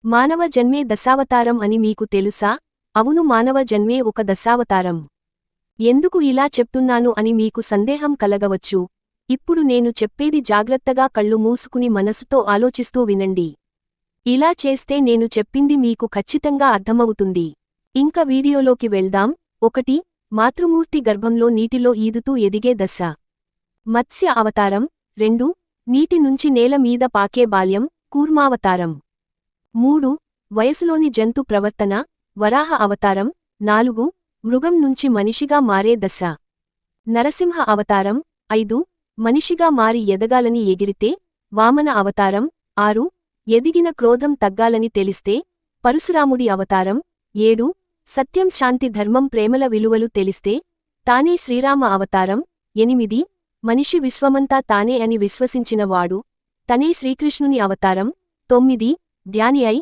మానవ జన్మే దశావతారం అని మీకు తెలుసా? అవును, మానవ జన్మే ఒక దశావతారం. ఎందుకు ఇలా చెప్తున్నాను అని మీకు సందేహం కలగవచ్చు. ఇప్పుడు నేను చెప్పేది జాగ్రత్తగా కళ్ళు మూసుకుని మనసుతో ఆలోచిస్తూ వినండి. ఇలా చేస్తే నేను చెప్పింది మీకు ఖచ్చితంగా అర్థమవుతుంది. ఇంక వీడియోలోకి వెళ్దాం. 1. మాతృమూర్తి గర్భంలో నీటిలో ఈదుతూ ఎదిగే దశ. మత్స్య అవతారం. 2. నీటి నుంచి నేల మీద పాకే బాల్యం, కూర్మావతారం. 3. వయసులోని జంతు ప్రవర్తన, వరాహ అవతారం. 4. మృగం నుంచి మనిషిగా మారే దశ, నరసింహ అవతారం. 5. మనిషిగా మారి ఎదగాలని ఎగిరితే, వామన అవతారం. 6. ఎదిగిన క్రోధం తగ్గాలని తెలిస్తే, పరశురాముడి అవతారం. 7. సత్యం శాంతి ధర్మం ప్రేమల విలువలు తెలిస్తే, తానే శ్రీరామ అవతారం. 8. మనిషి విశ్వమంతా తానే అని విశ్వసించిన వాడు, తనే శ్రీకృష్ణుని అవతారం. 9. ధ్యాని అయి,